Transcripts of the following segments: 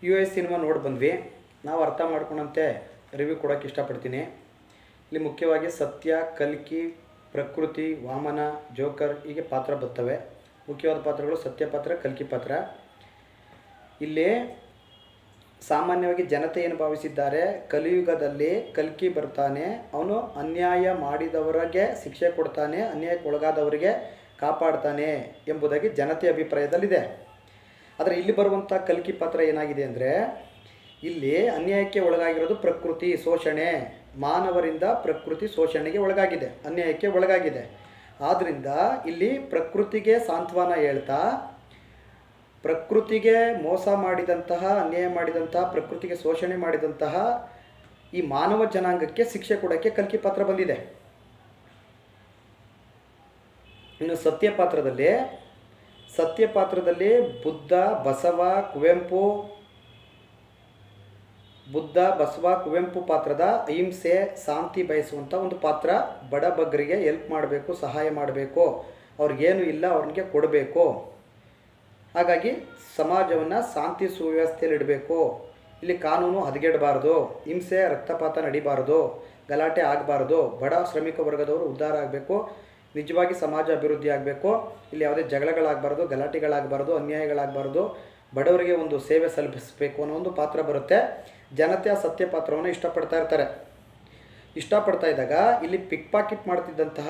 US cinema ನೋಡಿ ಬಂದ್ವಿ. ನಾವು ಅರ್ಥ ಮಾಡ್ಕೊಂಡಂತೆ ರಿವ್ಯೂ ಕೊಡೋಕ್ಕೆ ಇಷ್ಟಪಡ್ತೀನಿ. ಇಲ್ಲಿ ಮುಖ್ಯವಾಗಿ ಸತ್ಯ, ಕಲ್ಕಿ, ಪ್ರಕೃತಿ, ವಾಮನ, ಜೋಕರ್ ಹೀಗೆ ಪಾತ್ರ ಬರ್ತವೆ. ಮುಖ್ಯವಾದ ಪಾತ್ರಗಳು ಸತ್ಯ ಪಾತ್ರ, ಕಲ್ಕಿ ಪಾತ್ರ. ಇಲ್ಲಿ ಸಾಮಾನ್ಯವಾಗಿ ಜನತೆ ಏನು ಭಾವಿಸಿದ್ದಾರೆ, ಕಲಿಯುಗದಲ್ಲಿ ಕಲ್ಕಿ ಬರ್ತಾನೆ, ಅವನು ಅನ್ಯಾಯ ಮಾಡಿದವರಿಗೆ ಶಿಕ್ಷೆ ಕೊಡ್ತಾನೆ, ಅನ್ಯಾಯಕ್ಕೆ ಒಳಗಾದವರಿಗೆ ಕಾಪಾಡ್ತಾನೆ ಎಂಬುದಾಗಿ ಜನತೆಯ ಅಭಿಪ್ರಾಯದಲ್ಲಿದೆ. ಆದರೆ ಇಲ್ಲಿ ಬರುವಂಥ ಕಲ್ಕಿ ಪಾತ್ರ ಏನಾಗಿದೆ ಅಂದರೆ, ಇಲ್ಲಿ ಅನ್ಯಾಯಕ್ಕೆ ಒಳಗಾಗಿರೋದು ಪ್ರಕೃತಿ ಶೋಷಣೆ, ಮಾನವರಿಂದ ಪ್ರಕೃತಿ ಶೋಷಣೆಗೆ ಒಳಗಾಗಿದೆ, ಅನ್ಯಾಯಕ್ಕೆ ಒಳಗಾಗಿದೆ. ಆದ್ದರಿಂದ ಇಲ್ಲಿ ಪ್ರಕೃತಿಗೆ ಸಾಂತ್ವನ ಹೇಳ್ತಾ, ಪ್ರಕೃತಿಗೆ ಮೋಸ ಮಾಡಿದಂತಹ, ಅನ್ಯಾಯ ಮಾಡಿದಂತಹ, ಪ್ರಕೃತಿಗೆ ಶೋಷಣೆ ಮಾಡಿದಂತಹ ಈ ಮಾನವ ಜನಾಂಗಕ್ಕೆ ಶಿಕ್ಷೆ ಕೊಡೋಕ್ಕೆ ಕಲ್ಕಿ ಪಾತ್ರ ಬಂದಿದೆ. ಇನ್ನು ಸತ್ಯ ಪಾತ್ರದಲ್ಲಿ ಬುದ್ಧ, ಬಸವ, ಕುವೆಂಪು ಪಾತ್ರದ ಅಹಿಂಸೆ, ಶಾಂತಿ ಬಯಸುವಂಥ ಒಂದು ಪಾತ್ರ. ಬಡಬಗ್ಗರಿಗೆ ಹೆಲ್ಪ್ ಮಾಡಬೇಕು, ಸಹಾಯ ಮಾಡಬೇಕು, ಅವ್ರಿಗೇನು ಇಲ್ಲ ಅವ್ರಿಗೆ ಕೊಡಬೇಕು. ಹಾಗಾಗಿ ಸಮಾಜವನ್ನು ಶಾಂತಿ ಸುವ್ಯವಸ್ಥೆಯಲ್ಲಿ ಇಡಬೇಕು. ಇಲ್ಲಿ ಕಾನೂನು ಹದಗೆಡಬಾರ್ದು, ಹಿಂಸೆ ರಕ್ತಪಾತ ನಡಿಬಾರ್ದು, ಗಲಾಟೆ ಆಗಬಾರ್ದು, ಬಡ ಶ್ರಮಿಕ ವರ್ಗದವರು ಉದ್ಧಾರ ಆಗಬೇಕು, ನಿಜವಾಗಿ ಸಮಾಜ ಅಭಿವೃದ್ಧಿ ಆಗಬೇಕು. ಇಲ್ಲಿ ಯಾವುದೇ ಜಗಳಗಳಾಗಬಾರ್ದು, ಗಲಾಟೆಗಳಾಗಬಾರ್ದು, ಅನ್ಯಾಯಗಳಾಗಬಾರ್ದು, ಬಡವರಿಗೆ ಒಂದು ಸೇವೆ ಸಲ್ಲಿಸಬೇಕು ಅನ್ನೋ ಒಂದು ಪಾತ್ರ ಬರುತ್ತೆ. ಜನತೆ ಆ ಸತ್ಯ ಪಾತ್ರವನ್ನು ಇಷ್ಟಪಡ್ತಾ ಇದ್ದಾಗ ಇಲ್ಲಿ ಪಿಕ್ ಪಾಕೆಟ್ ಮಾಡ್ತಿದ್ದಂತಹ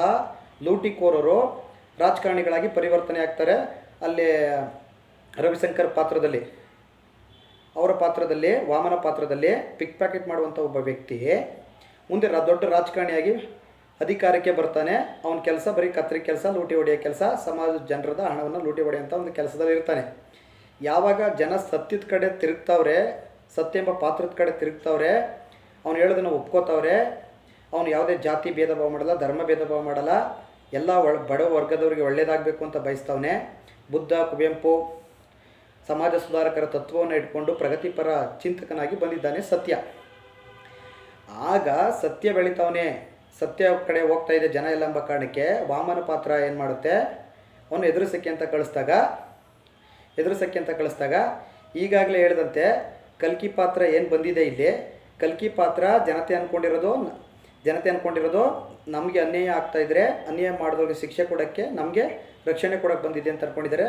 ಲೂಟಿಕೋರರು ರಾಜಕಾರಣಿಗಳಾಗಿ ಪರಿವರ್ತನೆ ಆಗ್ತಾರೆ. ಅಲ್ಲಿ ರವಿಶಂಕರ್ ಪಾತ್ರದಲ್ಲಿ, ಅವರ ಪಾತ್ರದಲ್ಲಿ, ವಾಮನ ಪಾತ್ರದಲ್ಲಿ ಪಿಕ್ ಪ್ಯಾಕೆಟ್ ಮಾಡುವಂಥ ಒಬ್ಬ ವ್ಯಕ್ತಿ ಮುಂದೆ ದೊಡ್ಡ ರಾಜಕಾರಣಿಯಾಗಿ ಅಧಿಕಾರಕ್ಕೆ ಬರ್ತಾನೆ. ಅವನ ಕೆಲಸ ಬರೀ ಕತ್ರಿ ಕೆಲಸ, ಲೂಟಿ ಹೊಡೆಯೋ ಕೆಲಸ, ಸಮಾಜದ ಜನರದ ಹಣವನ್ನು ಲೂಟಿ ಹೊಡೆಯೋಂಥ ಒಂದು ಕೆಲಸದಲ್ಲಿ ಇರ್ತಾನೆ. ಯಾವಾಗ ಜನ ಸತ್ಯದ ಕಡೆ ತಿರುಗ್ತವ್ರೆ, ಸತ್ಯ ಎಂಬ ಪಾತ್ರದ ಕಡೆ ತಿರುಗ್ತವ್ರೆ, ಅವ್ನು ಹೇಳೋದನ್ನು ಒಪ್ಕೋತವ್ರೆ, ಅವನು ಯಾವುದೇ ಜಾತಿ ಭೇದ ಭಾವ ಮಾಡಲ್ಲ, ಧರ್ಮ ಭೇದ ಭಾವ ಮಾಡಲ್ಲ, ಎಲ್ಲ ಬಡ ವರ್ಗದವರಿಗೆ ಒಳ್ಳೆಯದಾಗಬೇಕು ಅಂತ ಬಯಸ್ತವನೆ. ಬುದ್ಧ, ಕುವೆಂಪು ಸಮಾಜ ಸುಧಾರಕರ ತತ್ವವನ್ನು ಇಟ್ಕೊಂಡು ಪ್ರಗತಿಪರ ಚಿಂತಕನಾಗಿ ಬಂದಿದ್ದಾನೆ ಸತ್ಯ. ಆಗ ಸತ್ಯ ಬೆಳಿತಾವನೆ, ಸತ್ಯ ಕಡೆ ಹೋಗ್ತಾ ಇದೆ ಜನ ಎಲ್ಲ ಎಂಬ ಕಾರಣಕ್ಕೆ ವಾಮನ ಪಾತ್ರ ಏನು ಮಾಡುತ್ತೆ, ಅವನು ಎದುರಿಸಕ್ಕೆ ಅಂತ ಕಳಿಸ್ದಾಗ ಈಗಾಗಲೇ ಹೇಳಿದಂತೆ ಕಲ್ಕಿ ಪಾತ್ರ ಏನು ಬಂದಿದೆ ಇಲ್ಲಿ, ಕಲ್ಕಿ ಪಾತ್ರ ಜನತೆ ಅಂದ್ಕೊಂಡಿರೋದು ನಮಗೆ ಅನ್ಯಾಯ ಆಗ್ತಾಯಿದ್ರೆ ಅನ್ಯಾಯ ಮಾಡಿದವ್ರಿಗೆ ಶಿಕ್ಷೆ ಕೊಡೋಕ್ಕೆ, ನಮಗೆ ರಕ್ಷಣೆ ಕೊಡೋಕ್ಕೆ ಬಂದಿದೆ ಅಂತ ಅಂದ್ಕೊಂಡಿದ್ದಾರೆ.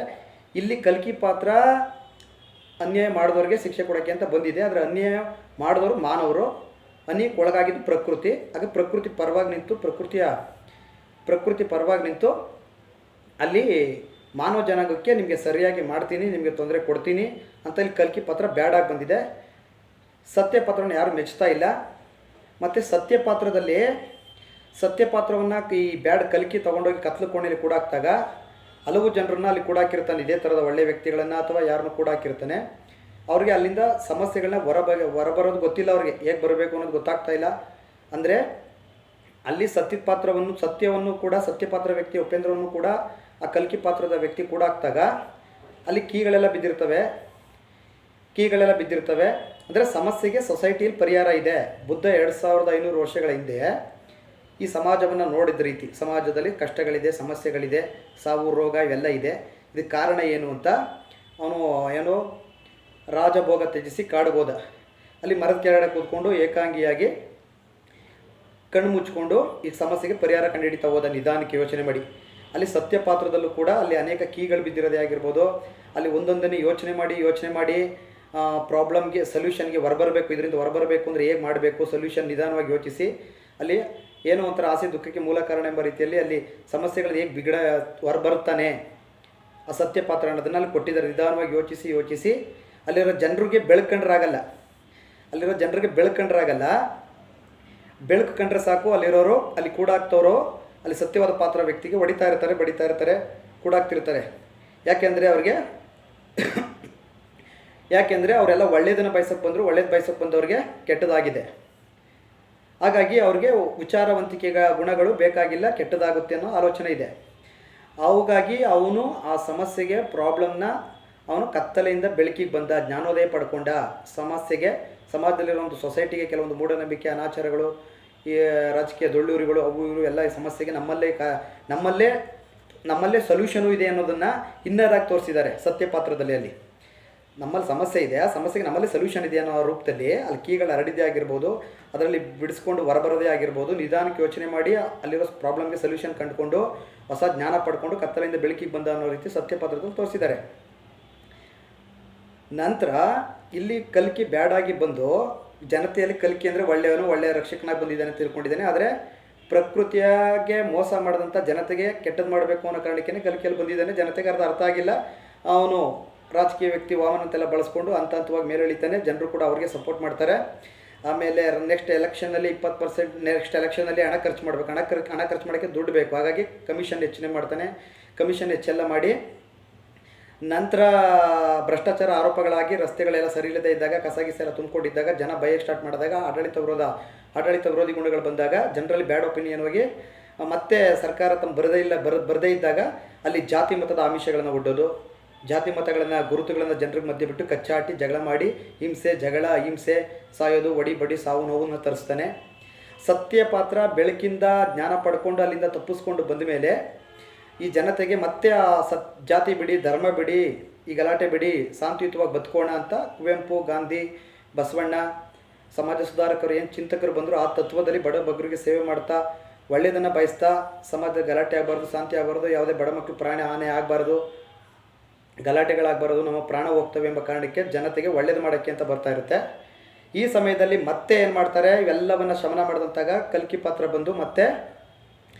ಇಲ್ಲಿ ಕಲ್ಕಿ ಪಾತ್ರ ಅನ್ಯಾಯ ಮಾಡಿದವ್ರಿಗೆ ಶಿಕ್ಷೆ ಕೊಡೋಕ್ಕೆ ಅಂತ ಬಂದಿದೆ. ಆದರೆ ಅನ್ಯಾಯ ಮಾಡಿದವರು ಮಾನವರು, ಅನ್ಯಕ್ಕೆ ಒಳಗಾಗಿದ್ದು ಪ್ರಕೃತಿ. ಆಗ ಪ್ರಕೃತಿ ಪರವಾಗಿ ನಿಂತು ಅಲ್ಲಿ ಮಾನವ ಜನಾಂಗಕ್ಕೆ ನಿಮಗೆ ಸರಿಯಾಗಿ ಮಾಡ್ತೀನಿ, ನಿಮಗೆ ತೊಂದರೆ ಕೊಡ್ತೀನಿ ಅಂತ ಇಲ್ಲಿ ಕಲ್ಕಿ ಪಾತ್ರ ಬ್ಯಾಡಾಗಿ ಬಂದಿದೆ. ಸತ್ಯ ಪಾತ್ರವನ್ನು ಯಾರು ಮೆಚ್ತಾ ಇಲ್ಲ. ಮತ್ತು ಸತ್ಯ ಪಾತ್ರವನ್ನು ಈ ಬ್ಯಾಡ್ ಕಲ್ಕಿ ತೊಗೊಂಡೋಗಿ ಕತ್ಲು ಕೋಣೆಯಲ್ಲಿ ಕೂಡಾಕ್ದಾಗ ಹಲವು ಜನರನ್ನು ಅಲ್ಲಿ ಕೂಡಾಕಿರ್ತಾನೆ, ಇದೇ ಥರದ ಒಳ್ಳೆಯ ವ್ಯಕ್ತಿಗಳನ್ನು ಅಥವಾ ಯಾರನ್ನು ಕೂಡಾಕಿರ್ತಾನೆ. ಅವ್ರಿಗೆ ಅಲ್ಲಿಂದ ಸಮಸ್ಯೆಗಳನ್ನ ಹೊರಬರೋದು ಗೊತ್ತಿಲ್ಲ, ಅವ್ರಿಗೆ ಹೇಗೆ ಬರಬೇಕು ಅನ್ನೋದು ಗೊತ್ತಾಗ್ತಾ ಇಲ್ಲ. ಅಂದರೆ ಅಲ್ಲಿ ಸತ್ಯವನ್ನು ಕೂಡ ಸತ್ಯಪಾತ್ರ ವ್ಯಕ್ತಿ ಉಪೇಂದ್ರವನ್ನು ಕೂಡ ಆ ಕಲ್ಕಿ ಪಾತ್ರದ ವ್ಯಕ್ತಿ ಕೂಡ ಆಗ್ತಾಗ ಅಲ್ಲಿ ಕೀಗಳೆಲ್ಲ ಬಿದ್ದಿರ್ತವೆ. ಅಂದರೆ ಸಮಸ್ಯೆಗೆ ಸೊಸೈಟಿಯಲ್ಲಿ ಪರಿಹಾರ ಇದೆ. ಬುದ್ಧ 2500 ವರ್ಷಗಳ ಹಿಂದೆ ಈ ಸಮಾಜವನ್ನು ನೋಡಿದ ರೀತಿ, ಸಮಾಜದಲ್ಲಿ ಕಷ್ಟಗಳಿದೆ, ಸಮಸ್ಯೆಗಳಿದೆ, ಸಾವು ರೋಗ ಇವೆಲ್ಲ ಇದೆ. ಇದಕ್ಕೆ ಕಾರಣ ಏನು ಅಂತ ಅವನು ರಾಜಭೋಗ ತ್ಯಜಿಸಿ ಕಾಡುಗೋದ, ಅಲ್ಲಿ ಮರದ ಕೆಳಗಡೆ ಕೂತ್ಕೊಂಡು ಏಕಾಂಗಿಯಾಗಿ ಕಣ್ಣು ಮುಚ್ಕೊಂಡು ಈ ಸಮಸ್ಯೆಗೆ ಪರಿಹಾರ ಕಂಡುಹಿಡಿತಾ ಹೋದ, ನಿಧಾನಕ್ಕೆ ಯೋಚನೆ ಮಾಡಿ. ಅಲ್ಲಿ ಸತ್ಯ ಪಾತ್ರದಲ್ಲೂ ಕೂಡ ಅಲ್ಲಿ ಅನೇಕ ಕೀಗಳು ಬಿದ್ದಿರೋದೇ ಆಗಿರ್ಬೋದು. ಅಲ್ಲಿ ಒಂದೊಂದನ್ನೇ ಯೋಚನೆ ಮಾಡಿ ಪ್ರಾಬ್ಲಮ್ಗೆ ಸೊಲ್ಯೂಷನ್ಗೆ ಇದರಿಂದ ಹೊರಬರಬೇಕು ಅಂದರೆ ಹೇಗೆ ಮಾಡಬೇಕು, ಸೊಲ್ಯೂಷನ್ ನಿಧಾನವಾಗಿ ಯೋಚಿಸಿ, ಅಲ್ಲಿ ಏನೋ ಒಂಥರ ಆಸೆ ದುಃಖಕ್ಕೆ ಮೂಲ ಕಾರಣ ಎಂಬ ರೀತಿಯಲ್ಲಿ ಅಲ್ಲಿ ಸಮಸ್ಯೆಗಳು ಹೇಗೆ ಹೊರಬರುತ್ತಾನೆ ಆ ಸತ್ಯ ಪಾತ್ರ ಅನ್ನೋದನ್ನು ಅಲ್ಲಿ ಕೊಟ್ಟಿದ್ದಾರೆ. ನಿಧಾನವಾಗಿ ಯೋಚಿಸಿ ಅಲ್ಲಿರೋ ಜನರಿಗೆ ಬೆಳಕಂಡ್ರಾಗಲ್ಲ, ಬೆಳಕು ಕಂಡ್ರೆ ಸಾಕು, ಅಲ್ಲಿರೋರು, ಅಲ್ಲಿ ಕೂಡಾಕ್ತವರು ಅಲ್ಲಿ ಸತ್ಯವಾದ ಪಾತ್ರ ವ್ಯಕ್ತಿಗೆ ಬಡಿತಾ ಇರ್ತಾರೆ, ಕೂಡಾಕ್ತಿರ್ತಾರೆ. ಯಾಕೆಂದರೆ ಅವರೆಲ್ಲ ಒಳ್ಳೆಯದನ್ನು ಬಯಸಕ್ಕೆ ಬಂದವ್ರಿಗೆ ಕೆಟ್ಟದಾಗಿದೆ. ಹಾಗಾಗಿ ಅವ್ರಿಗೆ ವಿಚಾರವಂತಿಕೆ ಗುಣಗಳು ಬೇಕಾಗಿಲ್ಲ, ಕೆಟ್ಟದಾಗುತ್ತೆ ಅನ್ನೋ ಆಲೋಚನೆ ಇದೆ. ಹಾಗಾಗಿ ಅವನು ಆ ಸಮಸ್ಯೆಗೆ ಪ್ರಾಬ್ಲಮ್ನ ಕತ್ತಲೆಯಿಂದ ಬೆಳಕಿಗೆ ಬಂದ, ಜ್ಞಾನೋದಯ ಪಡ್ಕೊಂಡ. ಸಮಾಜದಲ್ಲಿರೋ ಒಂದು ಸೊಸೈಟಿಗೆ ಕೆಲವೊಂದು ಮೂಢನಂಬಿಕೆ, ಅನಾಚಾರಗಳು, ಈ ರಾಜಕೀಯ ದೊಳ್ಳೂರಿಗಳು, ಅವು ಇವು ಎಲ್ಲ ಈ ಸಮಸ್ಯೆಗೆ ನಮ್ಮಲ್ಲೇ ಸೊಲ್ಯೂಷನು ಇದೆ ಅನ್ನೋದನ್ನು ಇನ್ನರಾಗಿ ತೋರಿಸಿದ್ದಾರೆ ಸತ್ಯ ಪಾತ್ರದಲ್ಲಿ. ಅಲ್ಲಿ ನಮ್ಮಲ್ಲಿ ಸಮಸ್ಯೆ ಇದೆ, ಆ ಸಮಸ್ಯೆಗೆ ನಮ್ಮಲ್ಲಿ ಸೊಲ್ಯೂಷನ್ ಇದೆ ಅನ್ನೋ ರೂಪದಲ್ಲಿ ಅಲ್ಲಿ ಕೀಗಳು ಹರಡಿದೆ ಆಗಿರ್ಬೋದು, ಅದರಲ್ಲಿ ಬಿಡಿಸ್ಕೊಂಡು ಹೊರಬರೋದೇ ಆಗಿರ್ಬೋದು, ನಿಧಾನಕ್ಕೆ ಯೋಚನೆ ಮಾಡಿ ಅಲ್ಲಿರೋ ಪ್ರಾಬ್ಲಮ್ಗೆ ಸೊಲ್ಯೂಷನ್ ಕಂಡುಕೊಂಡು ಹೊಸ ಜ್ಞಾನ ಪಡ್ಕೊಂಡು ಕತ್ತಲೆಯಿಂದ ಬೆಳಕಿಗೆ ಬಂದ ಅನ್ನೋ ರೀತಿ ಸತ್ಯಪಾತ್ರದಲ್ಲಿ ತೋರಿಸಿದ್ದಾರೆ. ನಂತರ ಇಲ್ಲಿ ಕಲ್ಕಿ ಬ್ಯಾಡಾಗಿ ಬಂದು ಜನತೆಯಲ್ಲಿ ಕಲ್ಕಿ ಅಂದರೆ ಒಳ್ಳೆಯ ರಕ್ಷಕನಾಗಿ ಬಂದಿದ್ದಾನೆ ತಿಳ್ಕೊಂಡಿದ್ದಾನೆ. ಆದರೆ ಪ್ರಕೃತಿಯಾಗೆ ಮೋಸ ಮಾಡಿದಂಥ ಜನತೆಗೆ ಕೆಟ್ಟದ್ದು ಮಾಡಬೇಕು ಅನ್ನೋ ಕಾರಣಕ್ಕೆ ಕಲ್ಕಿಯಲ್ಲಿ ಬಂದಿದ್ದಾನೆ. ಜನತೆಗೆ ಅರ್ಥ ಆಗಿಲ್ಲ. ಅವನು ರಾಜಕೀಯ ವ್ಯಕ್ತಿ ವಾಮನ ಅಂತೆಲ್ಲ ಬಳಸ್ಕೊಂಡು ಹಂತವಾಗಿ ಮೇಲೆಳಿತಾನೆ. ಜನರು ಕೂಡ ಅವ್ರಿಗೆ ಸಪೋರ್ಟ್ ಮಾಡ್ತಾರೆ. ಆಮೇಲೆ ನೆಕ್ಸ್ಟ್ ಎಲೆಕ್ಷನಲ್ಲಿ 20% ನೆಕ್ಸ್ಟ್ ಎಲೆಕ್ಷನಲ್ಲಿ ಹಣ ಖರ್ಚು ಮಾಡಬೇಕು. ಹಣ ಖರ್ಚು ಮಾಡೋಕ್ಕೆ ದುಡ್ಡು ಬೇಕು. ಹಾಗಾಗಿ ಕಮಿಷನ್ ಹೆಚ್ಚನೆ ಮಾಡ್ತಾನೆ. ಕಮಿಷನ್ ಹೆಚ್ಚೆಲ್ಲ ಮಾಡಿ ನಂತರ ಭ್ರಷ್ಟಾಚಾರ ಆರೋಪಗಳಾಗಿ ರಸ್ತೆಗಳೆಲ್ಲ ಸರಿ ಇಲ್ಲದೆ ಇದ್ದಾಗ, ಕಸ ಗಿಸ ಎಲ್ಲ ತುಂಬಿಕೊಂಡಿದ್ದಾಗ, ಜನ ಭಯಕ್ಕೆ ಸ್ಟಾರ್ಟ್ ಮಾಡಿದಾಗ, ಆಡಳಿತ ವಿರೋಧಿ ಗುಣಗಳು ಬಂದಾಗ, ಜನರಲ್ಲಿ ಬ್ಯಾಡ್ ಒಪಿನಿಯನ್ ಹೋಗಿ ಮತ್ತೆ ಸರ್ಕಾರ ತಮ್ಮ ಬರದೇ ಇದ್ದಾಗ ಅಲ್ಲಿ ಜಾತಿ ಮತದ ಆಮಿಷಗಳನ್ನು ಒಡ್ಡೋದು, ಜಾತಿ ಮತಗಳನ್ನು ಗುರುತುಗಳನ್ನು ಜನರಿಗೆ ಮಧ್ಯೆ ಬಿಟ್ಟು ಕಚ್ಚಾಟಿ ಜಗಳ ಮಾಡಿ ಹಿಂಸೆ ಸಾಯೋದು, ಬಡಿ ಸಾವು ನೋವನ್ನು ತರಿಸ್ತಾನೆ. ಸತ್ಯಪಾತ್ರ ಬೆಳಕಿಂದ ಜ್ಞಾನ ಪಡ್ಕೊಂಡು ಅಲ್ಲಿಂದ ತಪ್ಪಿಸ್ಕೊಂಡು ಬಂದ ಮೇಲೆ ಈ ಜನತೆಗೆ ಮತ್ತೆ ಆ ಜಾತಿ ಬಿಡಿ, ಧರ್ಮ ಬಿಡಿ, ಈ ಗಲಾಟೆ ಬಿಡಿ, ಶಾಂತಿಯುತವಾಗಿ ಬದುಕೋಣ ಅಂತ ಕುವೆಂಪು, ಗಾಂಧಿ, ಬಸವಣ್ಣ, ಸಮಾಜ ಸುಧಾರಕರು ಏನು ಚಿಂತಕರು ಬಂದರು ಆ ತತ್ವದಲ್ಲಿ ಬಡ ಬಗ್ಗರಿಗೆ ಸೇವೆ ಮಾಡ್ತಾ ಒಳ್ಳೆಯದನ್ನು ಬಯಸ್ತಾ ಸಮಾಜದ ಗಲಾಟೆ ಆಗಬಾರ್ದು, ಶಾಂತಿ ಆಗಬಾರ್ದು, ಯಾವುದೇ ಬಡ ಮಕ್ಕಳು ಪ್ರಾಣ ಹಾನಿ ಆಗಬಾರ್ದು, ಗಲಾಟೆಗಳಾಗಬಾರ್ದು, ನಮ್ಮ ಪ್ರಾಣ ಹೋಗ್ತವೆ ಎಂಬ ಕಾರಣಕ್ಕೆ ಜನತೆಗೆ ಒಳ್ಳೇದು ಮಾಡೋಕ್ಕೆ ಅಂತ ಬರ್ತಾ ಇರುತ್ತೆ. ಈ ಸಮಯದಲ್ಲಿ ಮತ್ತೆ ಏನು ಮಾಡ್ತಾರೆ, ಇವೆಲ್ಲವನ್ನು ಶಮನ ಮಾಡಿದಂತಾಗ ಕಲ್ಕಿ ಪಾತ್ರ ಬಂದು ಮತ್ತೆ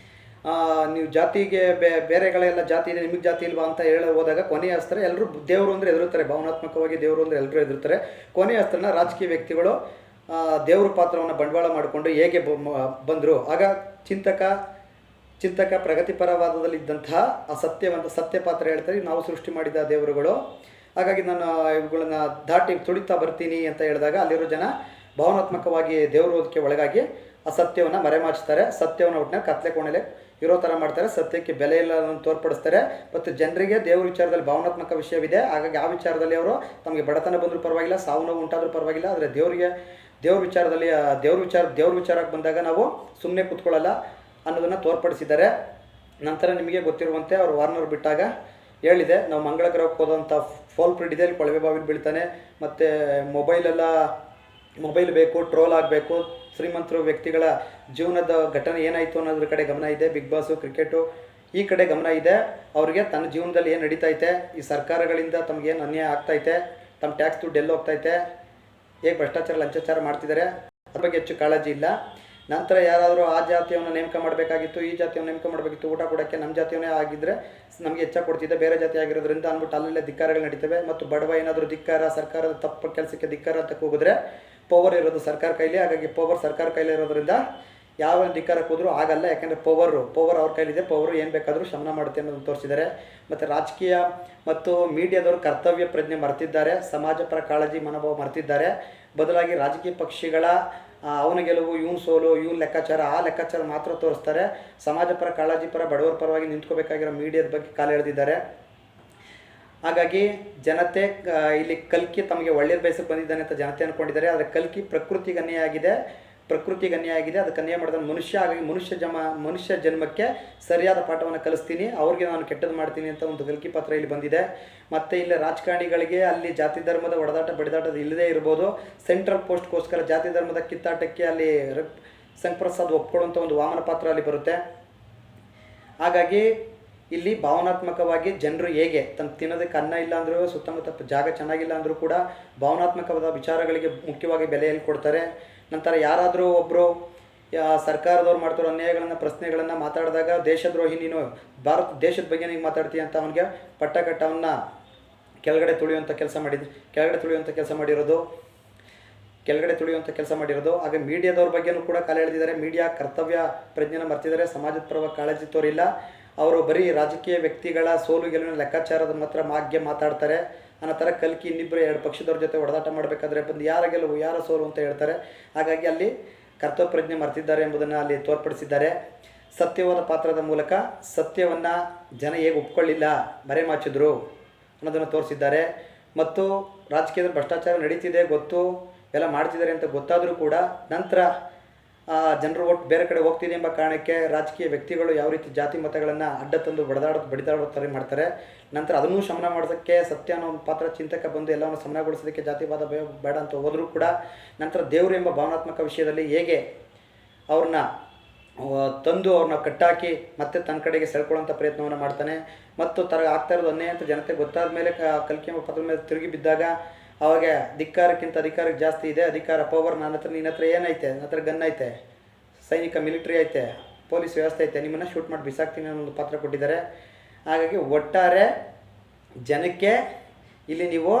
ನೀವು ಜಾತಿಗೆ ಬೇರೆಗಳೆಲ್ಲ ಜಾತಿ ಇದೆ, ನಿಮಗೆ ಜಾತಿ ಇಲ್ವಾ ಅಂತ ಹೋದಾಗ ಕೊನೆಯ ಅಸ್ತ್ರ ಎಲ್ಲರೂ ದೇವರು ಅಂದರೆ ಎದುರುತ್ತಾರೆ. ಭಾವನಾತ್ಮಕವಾಗಿ ದೇವರು ಅಂದರೆ ಎಲ್ಲರೂ ಎದುರುತ್ತಾರೆ. ಕೊನೆಯ ಅಸ್ತ್ರನ ರಾಜಕೀಯ ವ್ಯಕ್ತಿಗಳು ದೇವ್ರ ಪಾತ್ರವನ್ನು ಬಂಡವಾಳ ಮಾಡಿಕೊಂಡು ಹೇಗೆ ಬಂದರು. ಆಗ ಚಿಂತಕ ಪ್ರಗತಿಪರವಾದದಲ್ಲಿದ್ದಂತಹ ಆ ಸತ್ಯ ಪಾತ್ರ ಹೇಳ್ತಾರೆ, ನಾವು ಸೃಷ್ಟಿ ಮಾಡಿದ ದೇವರುಗಳು, ಹಾಗಾಗಿ ನಾನು ಇವುಗಳನ್ನ ದಾಟಿ ತುಳಿತಾ ಬರ್ತೀನಿ ಅಂತ ಹೇಳಿದಾಗ ಅಲ್ಲಿರೋ ಜನ ಭಾವನಾತ್ಮಕವಾಗಿ ದೇವರೋಧಕ್ಕೆ ಒಳಗಾಗಿ ಆ ಸತ್ಯವನ್ನು ಮರೆಮಾಚ್ತಾರೆ. ಸತ್ಯವನ್ನು ಒಟ್ಟಿನ ಕತ್ಲೆ ಕೋಣೆಲೆ ಇರೋ ಥರ ಮಾಡ್ತಾರೆ. ಸತ್ಯಕ್ಕೆ ಬೆಲೆ ಇಲ್ಲ ಅನ್ನೋದನ್ನು ತೋರ್ಪಡಿಸ್ತಾರೆ. ಮತ್ತು ಜನರಿಗೆ ದೇವ್ರ ವಿಚಾರದಲ್ಲಿ ಭಾವನಾತ್ಮಕ ವಿಷಯವಿದೆ. ಹಾಗಾಗಿ ಆ ವಿಚಾರದಲ್ಲಿ ಅವರು ತಮಗೆ ಬಡತನ ಬಂದರೂ ಪರವಾಗಿಲ್ಲ, ಸಾವು ನೋವು ಉಂಟಾದರೂ ಪರವಾಗಿಲ್ಲ, ಆದರೆ ದೇವ್ರ ವಿಚಾರದಲ್ಲಿ ದೇವ್ರ ವಿಚಾರಕ್ಕೆ ಬಂದಾಗ ನಾವು ಸುಮ್ಮನೆ ಕೂತ್ಕೊಳ್ಳಲ್ಲ ಅನ್ನೋದನ್ನು ತೋರ್ಪಡಿಸಿದ್ದಾರೆ. ನಂತರ ನಿಮಗೆ ಗೊತ್ತಿರುವಂತೆ ಅವರು ವಾರ್ನರ್ ಬಿಟ್ಟಾಗ ಹೇಳಿದೆ, ನಾವು ಮಂಗಳ ಗ್ರಹಕ್ಕೆ ಹೋದಂಥ ಫೋಲ್ ಪ್ರಿಡ್ ಇದೆ, ಅಲ್ಲಿ ಕೊಳವೆ ಬಾವಿಲಿ ಬೀಳ್ತಾನೆ, ಮತ್ತು ಮೊಬೈಲ್ ಬೇಕು, ಟ್ರೋಲ್ ಆಗಬೇಕು, ಶ್ರೀಮಂತರು ವ್ಯಕ್ತಿಗಳ ಜೀವನದ ಘಟನೆ ಏನಾಯಿತು ಅನ್ನೋದ್ರ ಕಡೆ ಗಮನ ಇದೆ, ಬಿಗ್ ಬಾಸು, ಕ್ರಿಕೆಟು ಈ ಕಡೆ ಗಮನ ಇದೆ. ಅವ್ರಿಗೆ ತನ್ನ ಜೀವನದಲ್ಲಿ ಏನು ನಡೀತೈತೆ, ಈ ಸರ್ಕಾರಗಳಿಂದ ತಮಗೇನು ಅನ್ಯಾಯ ಆಗ್ತೈತೆ, ತಮ್ಮ ಟ್ಯಾಕ್ಸ್ ದುಡ್ಡು ಎಲ್ಲೋ ಹೋಗ್ತೈತೆ, ಹೇಗೆ ಭ್ರಷ್ಟಾಚಾರ ಲಂಚಾಚಾರ ಮಾಡ್ತಿದ್ದಾರೆ ಅದ್ರ ಬಗ್ಗೆ ಹೆಚ್ಚು ಕಾಳಜಿ ಇಲ್ಲ. ನಂತರ ಯಾರಾದರೂ ಆ ಜಾತಿಯನ್ನು ನೇಮಕ ಮಾಡಬೇಕಾಗಿತ್ತು, ಈ ಜಾತಿಯನ್ನು ನೇಮಕ ಮಾಡಬೇಕಿತ್ತು, ಊಟ ಕೊಡೋಕ್ಕೆ ನಮ್ಮ ಜಾತಿಯವನೇ ಆಗಿದ್ದರೆ ನಮಗೆ ಹೆಚ್ಚಾಗಿ ಕೊಡ್ತಿದ್ದೆ, ಬೇರೆ ಜಾತಿ ಆಗಿರೋದ್ರಿಂದ ಅಂದ್ಬಿಟ್ಟು ಅಲ್ಲೆಲ್ಲ ಧಿಕ್ಕಾರಗಳು ನಡೀತವೆ. ಮತ್ತು ಬಡವ ಏನಾದರೂ ಧಿಕ್ಕಾರ, ಸರ್ಕಾರದ ತಪ್ಪು ಕೆಲಸಕ್ಕೆ ಧಿಕ್ಕಾರ ಅಂತ ಹೋಗಿದ್ರೆ ಪವರ್ ಇರೋದು ಸರ್ಕಾರ ಕೈಲಿ, ಹಾಗಾಗಿ ಪವರ್ ಸರ್ಕಾರ ಕೈಲಿ ಇರೋದ್ರಿಂದ ಯಾವ ಧಿಕ್ಕಾರಕ್ಕೆ ಹೋದರೂ ಆಗಲ್ಲ. ಯಾಕೆಂದರೆ ಪವರ್ ಅವ್ರ ಕೈಲಿದೆ, ಪವರು ಏನು ಬೇಕಾದರೂ ಶಮನ ಮಾಡುತ್ತೆ ಅನ್ನೋದನ್ನು ತೋರಿಸಿದ್ದಾರೆ. ಮತ್ತು ರಾಜಕೀಯ ಮತ್ತು ಮೀಡಿಯಾದವರು ಕರ್ತವ್ಯ ಪ್ರಜ್ಞೆ ಮರೆತಿದ್ದಾರೆ, ಸಮಾಜ ಪರ ಕಾಳಜಿ ಮನೋಭಾವ ಮರೆತಿದ್ದಾರೆ. ಬದಲಾಗಿ ರಾಜಕೀಯ ಪಕ್ಷಿಗಳ ಅವನ ಗೆಲುವು, ಇವನು ಸೋಲು, ಇವನು ಲೆಕ್ಕಾಚಾರ, ಆ ಲೆಕ್ಕಾಚಾರ ಮಾತ್ರ ತೋರಿಸ್ತಾರೆ. ಸಮಾಜ ಪರ ಕಾಳಜಿ ಪರ ಬಡವರ ಪರವಾಗಿ ನಿಂತ್ಕೋಬೇಕಾಗಿರೋ ಮೀಡಿಯಾದ ಬಗ್ಗೆ ಕಾಲು ಎಳೆದಿದ್ದಾರೆ. ಹಾಗಾಗಿ ಜನತೆ ಇಲ್ಲಿ ಕಲ್ಕಿ ತಮಗೆ ಒಳ್ಳೇದು ಬಯಸಕ್ಕೆ ಬಂದಿದ್ದಾನೆ ಅಂತ ಜನತೆ ಅಂದ್ಕೊಂಡಿದ್ದಾರೆ. ಆದರೆ ಕಲ್ಕಿ ಪ್ರಕೃತಿಗೆ ಅನ್ಯಾಯ ಆಗಿದೆ, ಅದಕ್ಕೆ ಅನ್ಯಾಯ ಮಾಡಿದ ಮನುಷ್ಯ. ಹಾಗಾಗಿ ಮನುಷ್ಯ ಜನ್ಮಕ್ಕೆ ಸರಿಯಾದ ಪಾಠವನ್ನು ಕಲಿಸ್ತೀನಿ, ಅವ್ರಿಗೆ ನಾನು ಕೆಟ್ಟದ್ದು ಮಾಡ್ತೀನಿ ಅಂತ ಒಂದು ಕಲ್ಕಿ ಪಾತ್ರ ಇಲ್ಲಿ ಬಂದಿದೆ. ಮತ್ತು ಇಲ್ಲಿ ರಾಜಕಾರಣಿಗಳಿಗೆ ಅಲ್ಲಿ ಜಾತಿ ಧರ್ಮದ ಬಡಿದಾಟದ ಇಲ್ಲದೇ ಇರ್ಬೋದು. ಸೆಂಟ್ರಲ್ ಪೋಸ್ಟ್ಗೋಸ್ಕರ ಜಾತಿ ಧರ್ಮದ ಕಿತ್ತಾಟಕ್ಕೆ ಅಲ್ಲಿ ಸಂಪ್ರಸಾದ್ ಒಪ್ಕೊಳ್ಳುವಂಥ ಒಂದು ವಾಮನ ಪಾತ್ರ ಅಲ್ಲಿ ಬರುತ್ತೆ. ಹಾಗಾಗಿ ಇಲ್ಲಿ ಭಾವನಾತ್ಮಕವಾಗಿ ಜನರು ಹೇಗೆ ತಮ್ಮ ತಿನ್ನೋದಕ್ಕೆ ಅನ್ನ ಇಲ್ಲ ಅಂದರೂ, ಸುತ್ತಮುತ್ತ ಜಾಗ ಚೆನ್ನಾಗಿಲ್ಲ ಅಂದರೂ ಕೂಡ ಭಾವನಾತ್ಮಕವಾದ ವಿಚಾರಗಳಿಗೆ ಮುಖ್ಯವಾಗಿ ಬೆಲೆಯಲ್ಲಿ ಕೊಡ್ತಾರೆ. ನಂತರ ಯಾರಾದರೂ ಒಬ್ಬರು ಸರ್ಕಾರದವ್ರು ಮಾಡ್ತಿರೋ ಅನ್ಯಾಯಗಳನ್ನು, ಪ್ರಶ್ನೆಗಳನ್ನು ಮಾತಾಡಿದಾಗ ದೇಶದ್ರೋಹಿ, ನೀನು ಭಾರತ ದೇಶದ ಬಗ್ಗೆ ನೀವು ಮಾತಾಡ್ತೀಯ ಅಂತ ಅವನಿಗೆ ಅವನ್ನ ಕೆಳಗಡೆ ತುಳಿಯುವಂಥ ಕೆಲಸ ಮಾಡಿರೋದು. ಹಾಗೆ ಮೀಡಿಯಾದವ್ರ ಬಗ್ಗೆನೂ ಕೂಡ ಕಾಲ ಎಳೆದಿದ್ದಾರೆ. ಮೀಡಿಯಾ ಕರ್ತವ್ಯ ಪ್ರಜ್ಞೆನ ಮರ್ತಿದ್ದಾರೆ, ಸಮಾಜದ ಪರವಾಗಿ ಕಾಳಜಿ ತೋರಿಲ್ಲ. ಅವರು ಬರೀ ರಾಜಕೀಯ ವ್ಯಕ್ತಿಗಳ ಸೋಲು ಗೆಲುವಿನ ಲೆಕ್ಕಾಚಾರದ ಮಾತ್ರ ಮಾತಾಡ್ತಾರೆ ಅನ್ನೋ ಥರ ಕಲ್ಕಿ ಇನ್ನಿಬ್ಬರು 2 ಪಕ್ಷದವ್ರ ಜೊತೆ ಹೊಡೆದಾಟ ಮಾಡಬೇಕಾದ್ರೆ ಬಂದು ಯಾರ ಗೆಲುವು ಯಾರ ಸೋಲು ಅಂತ ಹೇಳ್ತಾರೆ. ಹಾಗಾಗಿ ಅಲ್ಲಿ ಕರ್ತವ್ಯ ಪ್ರಜ್ಞೆ ಮರ್ತಿದ್ದಾರೆ ಎಂಬುದನ್ನು ಅಲ್ಲಿ ತೋರ್ಪಡಿಸಿದ್ದಾರೆ. ಸತ್ಯವಾದ ಪಾತ್ರದ ಮೂಲಕ ಸತ್ಯವನ್ನು ಜನ ಹೇಗೆ ಒಪ್ಕೊಳ್ಳಿಲ್ಲ, ಮರೆಮಾಚಿದ್ರು ಅನ್ನೋದನ್ನು ತೋರಿಸಿದ್ದಾರೆ. ಮತ್ತು ರಾಜಕೀಯದಲ್ಲಿ ಭ್ರಷ್ಟಾಚಾರ ನಡೀತಿದೆ ಗೊತ್ತು, ಎಲ್ಲ ಮಾಡ್ತಿದ್ದಾರೆ ಅಂತ ಗೊತ್ತಾದರೂ ಕೂಡ ನಂತರ ಜನರು ಒಟ್ಟು ಬೇರೆ ಕಡೆ ಹೋಗ್ತಿದೆ ಎಂಬ ಕಾರಣಕ್ಕೆ ರಾಜಕೀಯ ವ್ಯಕ್ತಿಗಳು ಯಾವ ರೀತಿ ಜಾತಿ ಮತಗಳನ್ನು ಅಡ್ಡ ತಂದು ಬಡಿದಾಡೋ ಥರ ಮಾಡ್ತಾರೆ. ನಂತರ ಅದನ್ನೂ ಶಮನ ಮಾಡೋದಕ್ಕೆ ಸತ್ಯ ಅನ್ನೋ ಒಂದು ಪಾತ್ರ ಚಿಂತಕ ಬಂದು ಎಲ್ಲವನ್ನು ಶಮನಗೊಳಿಸೋದಕ್ಕೆ ಜಾತಿವಾದ ಬೇಡ ಅಂತ ಹೋದರೂ ಕೂಡ ನಂತರ ದೇವರು ಎಂಬ ಭಾವನಾತ್ಮಕ ವಿಷಯದಲ್ಲಿ ಹೇಗೆ ಅವ್ರನ್ನ ತಂದು ಅವ್ರನ್ನ ಕಟ್ಟಾಕಿ ಮತ್ತೆ ತನ್ನ ಕಡೆಗೆ ಸೆಳ್ಕೊಳ್ಳೋಂಥ ಪ್ರಯತ್ನವನ್ನು ಮಾಡ್ತಾನೆ. ಮತ್ತು ಆಗ್ತಾ ಇರೋದು ಅನ್ಯಾಯ ಅಂತ ಜನತೆ ಗೊತ್ತಾದ ಮೇಲೆ ಕಲ್ಕಿ ಎಂಬ ಪತ್ರದ ಮೇಲೆ ತಿರುಗಿ ಬಿದ್ದಾಗ ಅವಾಗ ಧಿಕ್ಕಾರಕ್ಕಿಂತ ಅಧಿಕಾರಕ್ಕೆ ಜಾಸ್ತಿ ಇದೆ, ಅಧಿಕಾರ ಪವರ್ ನನ್ನ ಹತ್ರ, ನಿನ್ನ ಹತ್ರ ಏನೈತೆ, ನನ್ನ ಹತ್ರ ಗನ್ ಐತೆ, ಸೈನಿಕ ಮಿಲಿಟ್ರಿ ಐತೆ, ಪೊಲೀಸ್ ವ್ಯವಸ್ಥೆ ಐತೆ, ನಿಮ್ಮನ್ನು ಶೂಟ್ ಮಾಡಿ ಬಿಸಾಕ್ತೀನಿ ಅನ್ನೋ ಒಂದು ಪಾತ್ರ ಕೊಟ್ಟಿದ್ದಾರೆ. ಹಾಗಾಗಿ ಒಟ್ಟಾರೆ ಜನಕ್ಕೆ ಇಲ್ಲಿ ನೀವು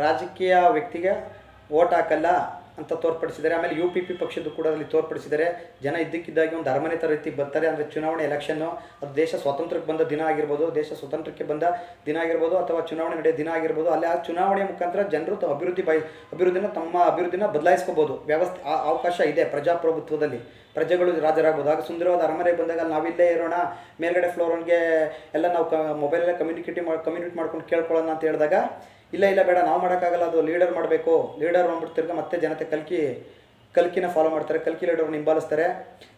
ರಾಜಕೀಯ ವ್ಯಕ್ತಿಗೆ ವೋಟ್ ಹಾಕಲ್ಲ ಅಂತ ತೋರ್ಪಡಿಸಿದ್ದಾರೆ. ಆಮೇಲೆ UPP ಪಕ್ಷದ್ದು ಕೂಡ ಅಲ್ಲಿ ತೋರ್ಪಡಿಸಿದ್ದಾರೆ. ಜನ ಇದ್ದಕ್ಕಿದ್ದಾಗಿ ಒಂದು ಅರಮನೆ ಥರ ರೀತಿ ಬರ್ತಾರೆ. ಅಂದರೆ ಚುನಾವಣೆ ಎಲೆಕ್ಷನ್ನು ಅದು ದೇಶ ಸ್ವಾತಂತ್ರ್ಯಕ್ಕೆ ಬಂದ ದಿನ ಆಗಿರ್ಬೋದು, ದೇಶ ಸ್ವತಂತ್ರಕ್ಕೆ ಬಂದ ದಿನ ಆಗಿರ್ಬೋದು, ಅಥವಾ ಚುನಾವಣೆ ನಡೆಯೋ ದಿನ ಆಗಿರ್ಬೋದು. ಅಲ್ಲಿ ಆ ಚುನಾವಣೆಯ ಮುಖಾಂತರ ಜನರು ತಮ್ಮ ಅಭಿವೃದ್ಧಿನ ಬದಲಾಯಿಸ್ಕೋಬೋದು. ಅವಕಾಶ ಇದೆ ಪ್ರಜಾಪ್ರಭುತ್ವದಲ್ಲಿ. ಪ್ರಜೆಗಳು ರಾಜರಾಗ್ಬೋದು. ಆಗ ಸುಂದರವಾದ ಅರಮನೆ ಬಂದಾಗ ನಾವಿಲ್ಲೇ ಇರೋಣ, ಮೇಲ್ಗಡೆ ಫ್ಲೋರ್ಗೆ ಎಲ್ಲ ನಾವು ಮೊಬೈಲಲ್ಲೇ ಕಮ್ಯುನಿಕೇಟ್ ಮಾಡ್ಕೊಂಡು ಕೇಳ್ಕೊಳ್ಳೋಣ ಅಂತ ಹೇಳಿದಾಗ ಇಲ್ಲ ಬೇಡ, ನಾವು ಮಾಡೋಕ್ಕಾಗಲ್ಲ, ಅದು ಲೀಡರ್ ಮಾಡಬೇಕು, ಲೀಡರ್ ಅಂದ್ಬಿಟ್ಟು ತಿರ್ಗ ಮತ್ತೆ ಜನತೆ ಕಲ್ಕಿನ ಫಾಲೋ ಮಾಡ್ತಾರೆ, ಕಲ್ಕಿ ಲೀಡರ್ನ ಹಿಂಬಾಲಿಸ್ತಾರೆ.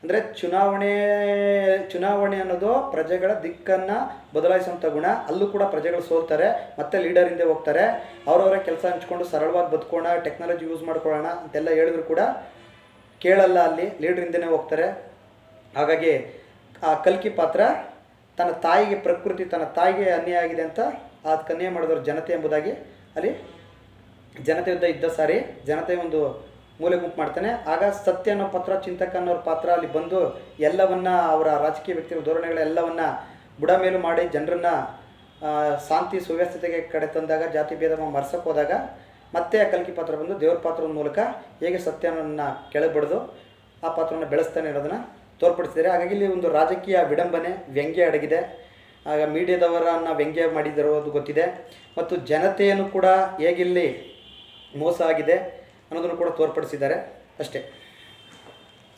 ಅಂದರೆ ಚುನಾವಣೆ ಅನ್ನೋದು ಪ್ರಜೆಗಳ ದಿಕ್ಕನ್ನು ಬದಲಾಯಿಸುವಂಥ ಗುಣ. ಅಲ್ಲೂ ಕೂಡ ಪ್ರಜೆಗಳು ಸೋಲ್ತಾರೆ, ಮತ್ತೆ ಲೀಡರ್ ಹಿಂದೆ ಹೋಗ್ತಾರೆ. ಅವರವರೇ ಕೆಲಸ ಹಂಚ್ಕೊಂಡು ಸರಳವಾಗಿ ಬದುಕೋಣ, ಟೆಕ್ನಾಲಜಿ ಯೂಸ್ ಮಾಡ್ಕೊಳ್ಳೋಣ ಅಂತೆಲ್ಲ ಹೇಳಿದ್ರು ಕೂಡ ಕೇಳಲ್ಲ, ಅಲ್ಲಿ ಲೀಡರ್ ಹಿಂದೆನೇ ಹೋಗ್ತಾರೆ. ಹಾಗಾಗಿ ಆ ಕಲ್ಕಿ ಪಾತ್ರ ತನ್ನ ತಾಯಿಗೆ ಅನ್ಯಾಯ ಆಗಿದೆ ಅಂತ ಅದಕ್ಕೆ ಅನ್ಯಾಯ ಮಾಡಿದವರು ಜನತೆ ಎಂಬುದಾಗಿ ಅಲ್ಲಿ ಜನತೆ ಇದ್ದ ಸಾರಿ ಜನತೆ ಒಂದು ಮೂಲೆ ಗುಂಪು ಮಾಡ್ತಾನೆ. ಆಗ ಸತ್ಯ ಅನ್ನೋ ಪಾತ್ರ, ಚಿಂತಕ ಅನ್ನೋರ ಪಾತ್ರ ಅಲ್ಲಿ ಬಂದು ಎಲ್ಲವನ್ನ ಅವರ ರಾಜಕೀಯ ವ್ಯಕ್ತಿಗಳ ಧೋರಣೆಗಳೆಲ್ಲವನ್ನ ಬುಡಮೇಲು ಮಾಡಿ ಜನರನ್ನು ಶಾಂತಿ ಸುವ್ಯವಸ್ಥತೆಗೆ ಕಡೆ ತಂದಾಗ, ಜಾತಿ ಭೇದ ಮರ್ಸಕ್ಕೆ ಹೋದಾಗ ಮತ್ತೆ ಆ ಕಲ್ಕಿ ಪಾತ್ರ ಬಂದು ದೇವ್ರ ಪಾತ್ರದ ಮೂಲಕ ಹೇಗೆ ಸತ್ಯವನ್ನು ಕೆಳಬಡಿದು ಆ ಪಾತ್ರವನ್ನು ಬೆಳೆಸ್ತಾನೆ ಇರೋದನ್ನು ತೋರ್ಪಡಿಸಿದ್ದಾರೆ. ಹಾಗಾಗಿ ಇಲ್ಲಿ ಒಂದು ರಾಜಕೀಯ ವಿಡಂಬನೆ, ವ್ಯಂಗ್ಯ ಅಡಗಿದೆ. ಆಗ ಮೀಡಿಯಾದವರನ್ನು ವ್ಯಂಗ್ಯ ಮಾಡಿದಿರೋದು ಗೊತ್ತಿದೆ. ಮತ್ತು ಜನತೆಯನ್ನು ಕೂಡ ಹೇಗಿಲ್ಲಿ ಮೋಸ ಆಗಿದೆ ಅನ್ನೋದನ್ನು ಕೂಡ ತೋರ್ಪಡಿಸಿದ್ದಾರೆ ಅಷ್ಟೇ.